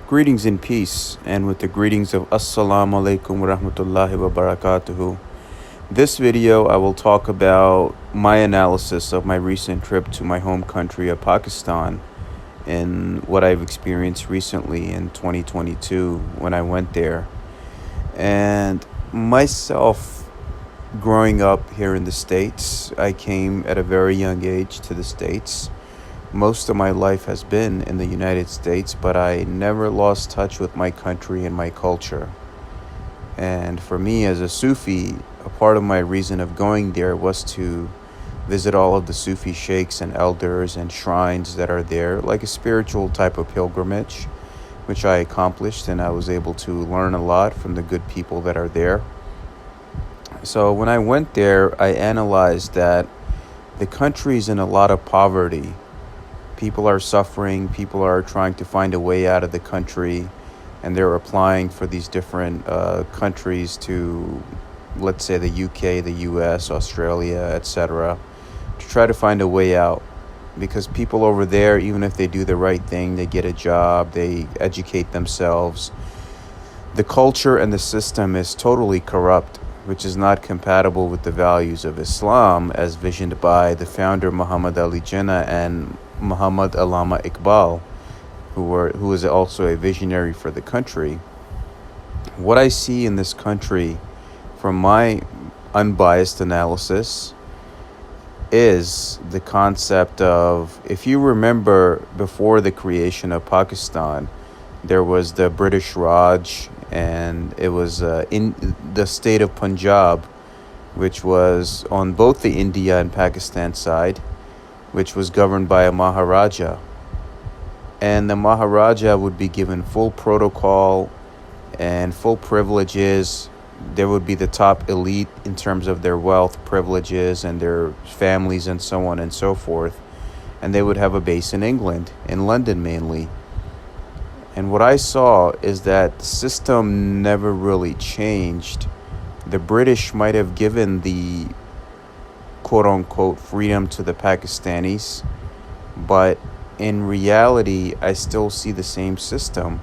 Greetings and peace, and with the greetings of Assalamu alaikum wa rahmatullahi wa barakatuhu. This video, I will talk about my analysis of my recent trip to my home country of Pakistan and what I've experienced recently in 2022 when I went there. And myself, growing up here in the States, I came at a very young age to the States. Most of my life has been in the United States, but I never lost touch with my country and my culture. And for me as a Sufi, a part of my reason of going there was to visit all of the Sufi sheikhs and elders and shrines that are there, like a spiritual type of pilgrimage, which I accomplished, and I was able to learn a lot from the good people that are there. So when I went there, I analyzed that the country's in a lot of poverty. People are suffering, people are trying to find a way out of the country, and they're applying for these different countries to, let's say, the UK, the US, Australia, etc., to try to find a way out. Because people over there, even if they do the right thing, they get a job, they educate themselves, the culture and the system is totally corrupt, which is not compatible with the values of Islam as visioned by the founder Muhammad Ali Jinnah and Muhammad Allama Iqbal, who is also a visionary for the country. What I see in this country, from my unbiased analysis, is the concept of, if you remember, before the creation of Pakistan, there was the British Raj, and it was in the state of Punjab, which was on both the India and Pakistan side, which was governed by a Maharaja. And the Maharaja would be given full protocol and full privileges. There would be the top elite in terms of their wealth, privileges, and their families, and so on and so forth. And they would have a base in England, in London mainly. And what I saw is that the system never really changed. The British might have given the quote-unquote freedom to the Pakistanis, but in reality, I still see the same system,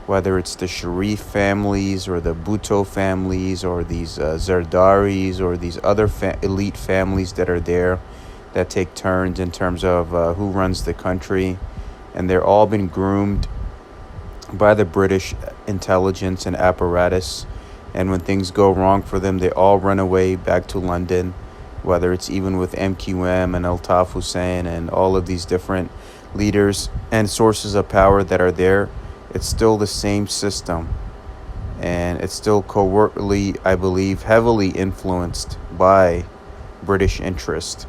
whether it's the Sharif families or the Bhutto families or these Zardaris or these other elite families that are there that take turns in terms of who runs the country. And they're all been groomed by the British intelligence and apparatus. And when things go wrong for them, they all run away back to London, whether it's even with MQM and Altaf Hussein and all of these different leaders and sources of power that are there. It's still the same system, and it's still covertly, I believe, heavily influenced by British interest,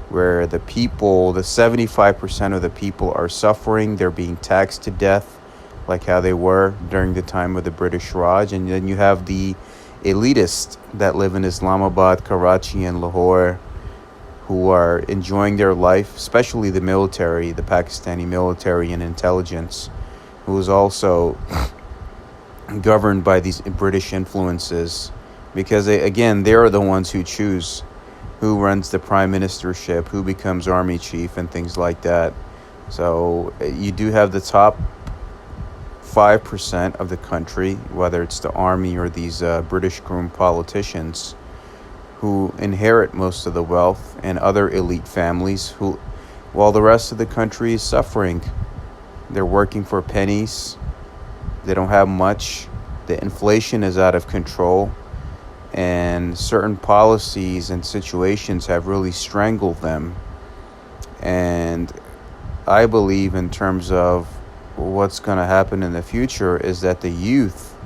where the people, the 75% of the people are suffering. They're being taxed to death, like how they were during the time of the British Raj. And then you have the elitists that live in Islamabad, Karachi, and Lahore, who are enjoying their life, especially the military, the Pakistani military and intelligence, who is also governed by these British influences, because they are the ones who choose who runs the prime ministership, who becomes army chief, and things like that. So you do have the top 5% of the country, whether it's the army or these British groomed politicians, who inherit most of the wealth, and other elite families who, while the rest of the country is suffering. They're working for pennies. They don't have much. The inflation is out of control, and certain policies and situations have really strangled them. And I believe, in terms of what's going to happen in the future, is that the youth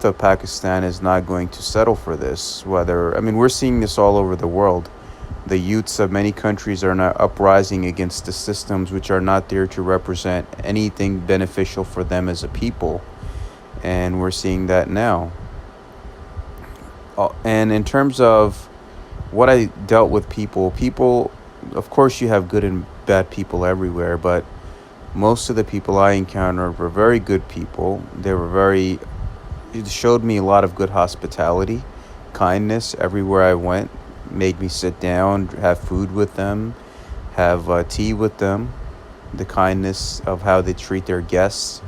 of Pakistan is not going to settle for this. We're seeing this all over the world. The youths of many countries are now uprising against the systems which are not there to represent anything beneficial for them as a people. And we're seeing that now. And in terms of what I dealt with people, of course you have good and bad people everywhere, but most of the people I encountered were very good people. It showed me a lot of good hospitality, kindness everywhere I went, made me sit down, have food with them, have tea with them, the kindness of how they treat their guests,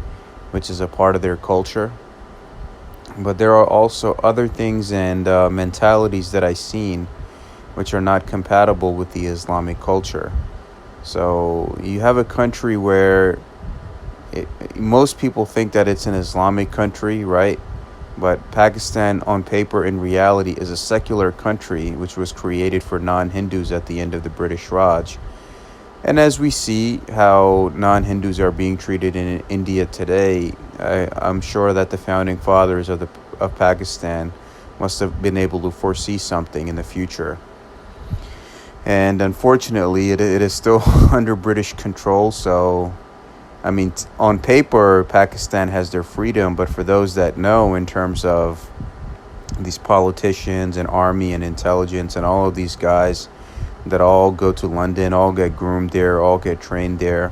which is a part of their culture. But there are also other things and mentalities that I've seen which are not compatible with the Islamic culture. So you have a country where most people think that it's an Islamic country, right? But Pakistan, on paper, in reality, is a secular country which was created for non-Hindus at the end of the British Raj. And as we see how non-Hindus are being treated in India today, I'm sure that the founding fathers of Pakistan must have been able to foresee something in the future. And unfortunately, it is still under British control. So, I mean, on paper, Pakistan has their freedom. But for those that know, in terms of these politicians and army and intelligence and all of these guys that all go to London, all get groomed there, all get trained there,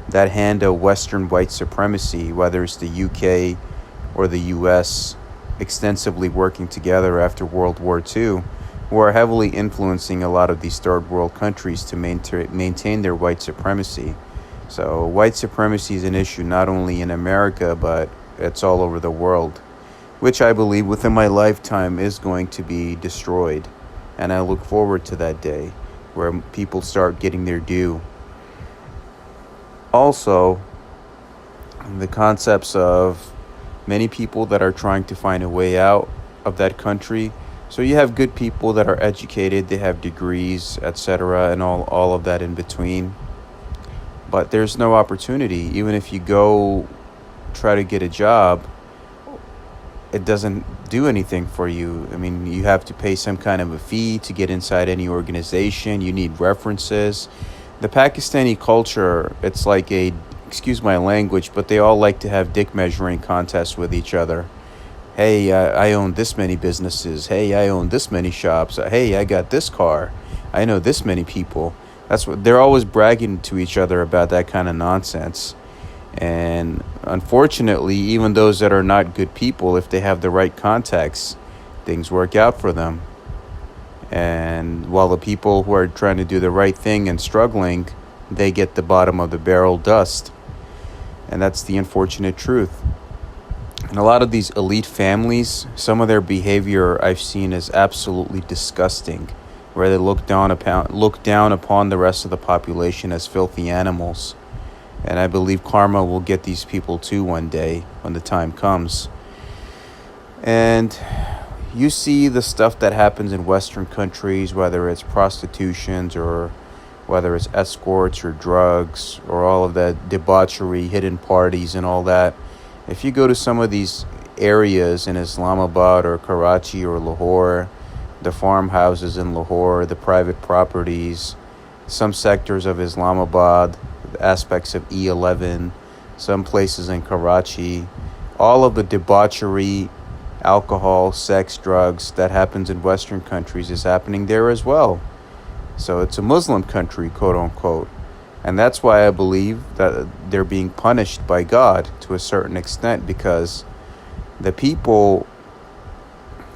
that handle Western white supremacy, whether it's the UK or the US, extensively working together after World War II, who are heavily influencing a lot of these third world countries to maintain their white supremacy. So white supremacy is an issue not only in America, but it's all over the world, which I believe within my lifetime is going to be destroyed. And I look forward to that day where people start getting their due. Also, the concepts of many people that are trying to find a way out of that country. So you have good people that are educated, they have degrees, etc., and all of that in between. But there's no opportunity. Even if you go try to get a job, it doesn't do anything for you. I mean, you have to pay some kind of a fee to get inside any organization. You need references. The Pakistani culture, it's like excuse my language, but they all like to have dick measuring contests with each other. Hey, I own this many businesses. Hey, I own this many shops. Hey, I got this car. I know this many people. That's what they're always bragging to each other about, that kind of nonsense. And unfortunately, even those that are not good people, if they have the right contacts, things work out for them. And while the people who are trying to do the right thing and struggling, they get the bottom of the barrel dust. And that's the unfortunate truth. And a lot of these elite families, some of their behavior I've seen is absolutely disgusting, where they look down upon the rest of the population as filthy animals. And I believe karma will get these people too one day when the time comes. And you see the stuff that happens in Western countries, whether it's prostitutions or whether it's escorts or drugs or all of that debauchery, hidden parties and all that. If you go to some of these areas in Islamabad or Karachi or Lahore, the farmhouses in Lahore, the private properties, some sectors of Islamabad, aspects of E11, some places in Karachi, all of the debauchery, alcohol, sex, drugs that happens in Western countries is happening there as well. So it's a Muslim country, quote unquote. And that's why I believe that they're being punished by God to a certain extent, because the people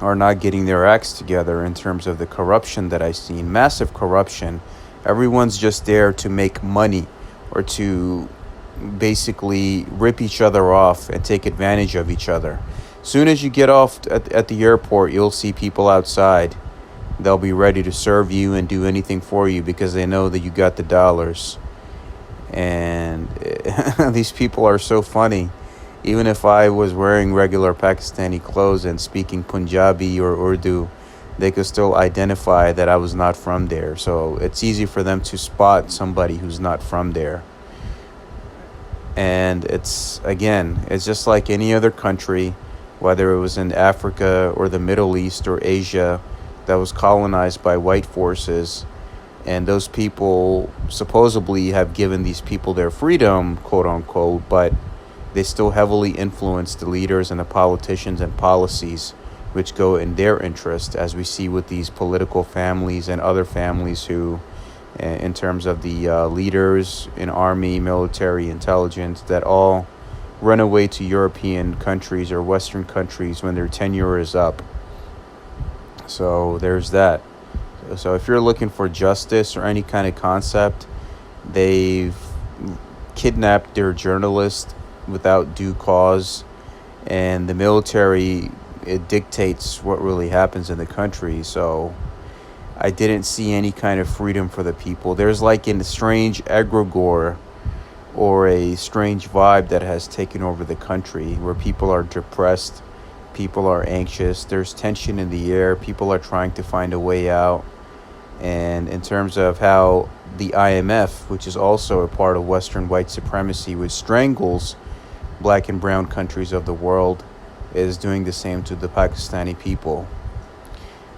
are not getting their acts together in terms of the corruption that I've seen. Massive corruption. Everyone's just there to make money or to basically rip each other off and take advantage of each other. Soon as you get off at the airport, you'll see people outside. They'll be ready to serve you and do anything for you because they know that you got the dollars. And these people are so funny. Even if I was wearing regular Pakistani clothes and speaking Punjabi or Urdu, they could still identify that I was not from there. So it's easy for them to spot somebody who's not from there. And it's just like any other country, whether it was in Africa or the Middle East or Asia, that was colonized by white forces. And those people supposedly have given these people their freedom, quote unquote, but they still heavily influence the leaders and the politicians and policies which go in their interest, as we see with these political families and other families who, in terms of the leaders in army, military, intelligence, that all run away to European countries or Western countries when their tenure is up. So there's that. So if you're looking for justice or any kind of concept, they've kidnapped their journalists without due cause, and the military, it dictates what really happens in the country. So I didn't see any kind of freedom for the people. There's like a strange egregore or a strange vibe that has taken over the country where people are depressed, people are anxious, there's tension in the air, people are trying to find a way out. And in terms of how the IMF, which is also a part of Western white supremacy, which strangles black and brown countries of the world, is doing the same to the Pakistani people.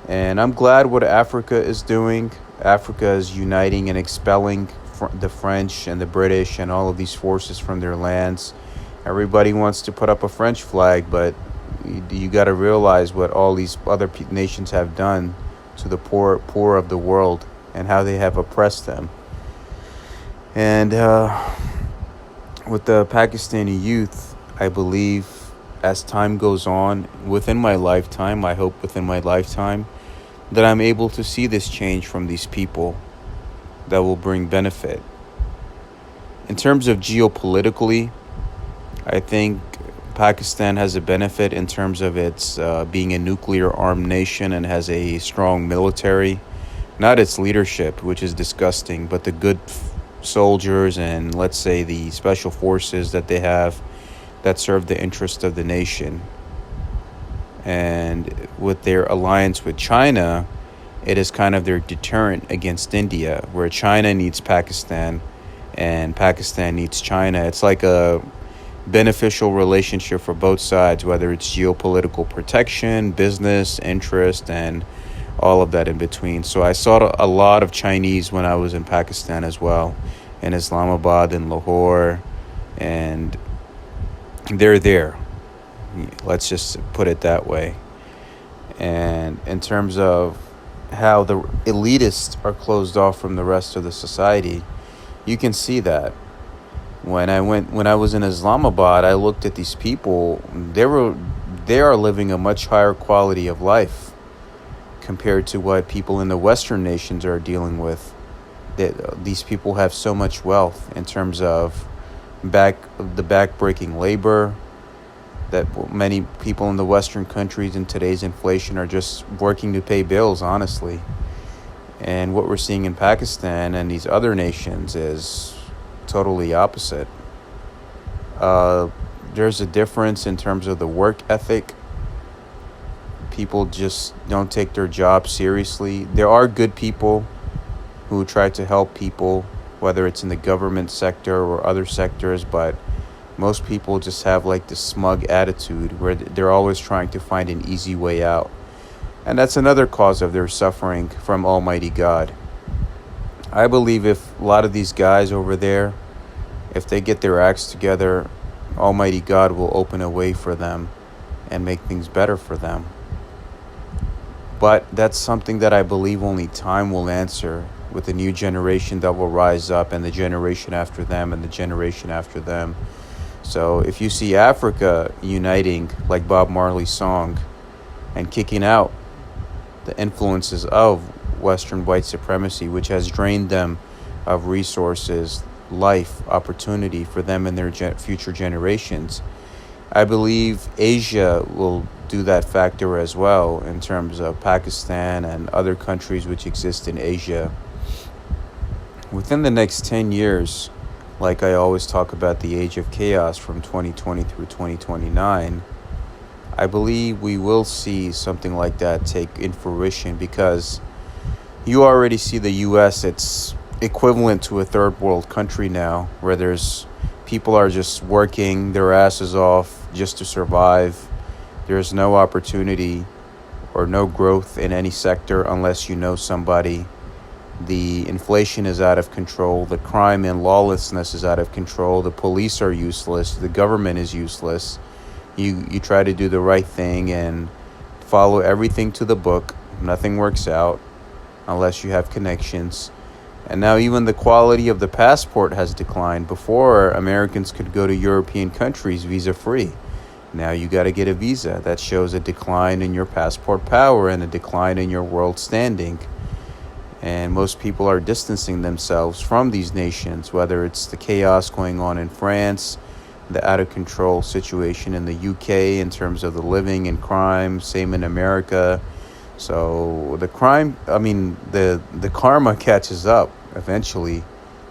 And I'm glad what Africa is doing. Africa is uniting and expelling the French and the British and all of these forces from their lands. Everybody wants to put up a French flag, but you got to realize what all these other nations have done to the poor of the world and how they have oppressed them. And with the Pakistani youth, I believe as time goes on, within my lifetime, I hope within my lifetime, that I'm able to see this change from these people that will bring benefit. In terms of geopolitically, I think Pakistan has a benefit in terms of its being a nuclear armed nation and has a strong military. Not its leadership, which is disgusting, but the good soldiers and, let's say, the special forces that they have that serve the interest of the nation. And with their alliance with China, it is kind of their deterrent against India, where China needs Pakistan and Pakistan needs China. It's like a beneficial relationship for both sides, whether it's geopolitical protection, business, interest, and all of that in between. So I saw a lot of Chinese when I was in Pakistan as well, in Islamabad and Lahore, and they're there. Let's just put it that way. And in terms of how the elitists are closed off from the rest of the society, you can see that. When I was in Islamabad, I looked at these people. They are living a much higher quality of life compared to what people in the Western nations are dealing with. These people have so much wealth in terms of back-breaking labor, that many people in the Western countries in today's inflation are just working to pay bills, honestly. And what we're seeing in Pakistan and these other nations is totally opposite. There's a difference in terms of the work ethic. People just don't take their job seriously. There are good people who try to help people, whether it's in the government sector or other sectors, but most people just have like this smug attitude where they're always trying to find an easy way out. And that's another cause of their suffering from Almighty God. I believe if a lot of these guys over there, if they get their acts together, Almighty God will open a way for them and make things better for them. But that's something that I believe only time will answer, with the new generation that will rise up, and the generation after them, and the generation after them. So if you see Africa uniting like Bob Marley's song and kicking out the influences of Western white supremacy, which has drained them of resources, life, opportunity for them and their future generations, I believe Asia will do that factor as well, in terms of Pakistan and other countries which exist in Asia. Within the next 10 years, like I always talk about the age of chaos from 2020 through 2029, I believe we will see something like that take in fruition, because you already see the US, it's equivalent to a third world country now, where there's people are just working their asses off just to survive. There's no opportunity or no growth in any sector unless you know somebody. The inflation is out of control. The crime and lawlessness is out of control. The police are useless. The government is useless. You try to do the right thing and follow everything to the book. Nothing works out unless you have connections. And now even the quality of the passport has declined. Before, Americans could go to European countries visa-free. Now you got to get a visa. That shows a decline in your passport power and a decline in your world standing. And most people are distancing themselves from these nations, whether it's the chaos going on in France, the out of control situation in the UK in terms of the living and crime, same in America. So the crime, the karma catches up eventually,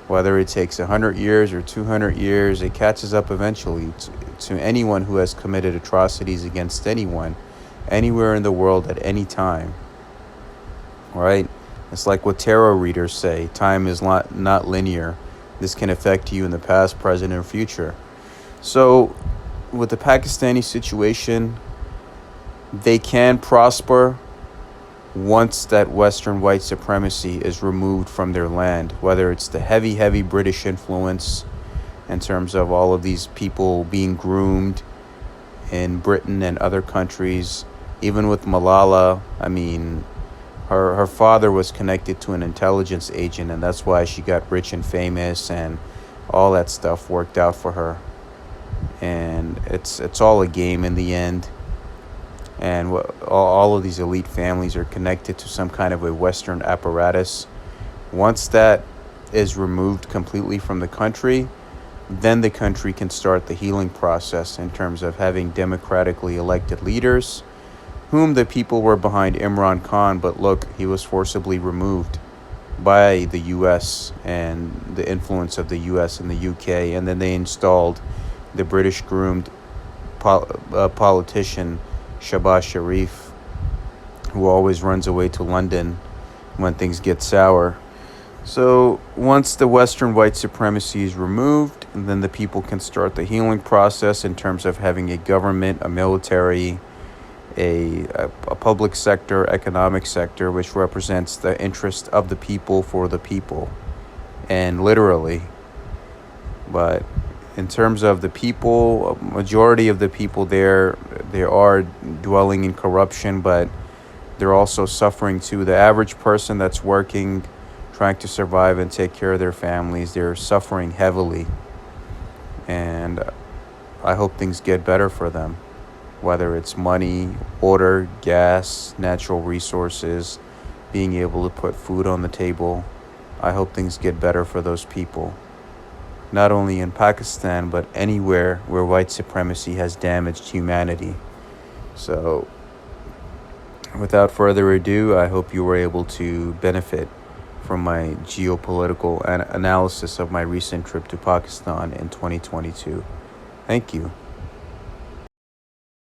whether it takes 100 years or 200 years, it catches up eventually to anyone who has committed atrocities against anyone, anywhere in the world at any time. Right? It's like what tarot readers say, time is not linear. This can affect you in the past, present, and future. So with the Pakistani situation, they can prosper once that Western white supremacy is removed from their land, whether it's the heavy British influence in terms of all of these people being groomed in Britain and other countries. Even with Malala, her father was connected to an intelligence agent, and that's why she got rich and famous, and all that stuff worked out for her. And it's all a game in the end. And all of these elite families are connected to some kind of a Western apparatus. Once that is removed completely from the country, then the country can start the healing process in terms of having democratically elected leaders, whom the people were behind Imran Khan, but look, he was forcibly removed by the US and the influence of the US and the UK, and then they installed the British groomed politician Shahbaz Sharif, who always runs away to London when things get sour. So once the Western white supremacy is removed, then the people can start the healing process in terms of having a government, a military, a public sector, economic sector, which represents the interest of the people for the people, and literally. But in terms of the people, a majority of the people there, they are dwelling in corruption, but they're also suffering too. The average person that's working, trying to survive and take care of their families, they're suffering heavily. And I hope things get better for them, whether it's money, water, gas, natural resources, being able to put food on the table. I hope things get better for those people. Not only in Pakistan, but anywhere where white supremacy has damaged humanity. So, without further ado, I hope you were able to benefit from my geopolitical analysis of my recent trip to Pakistan in 2022. Thank you.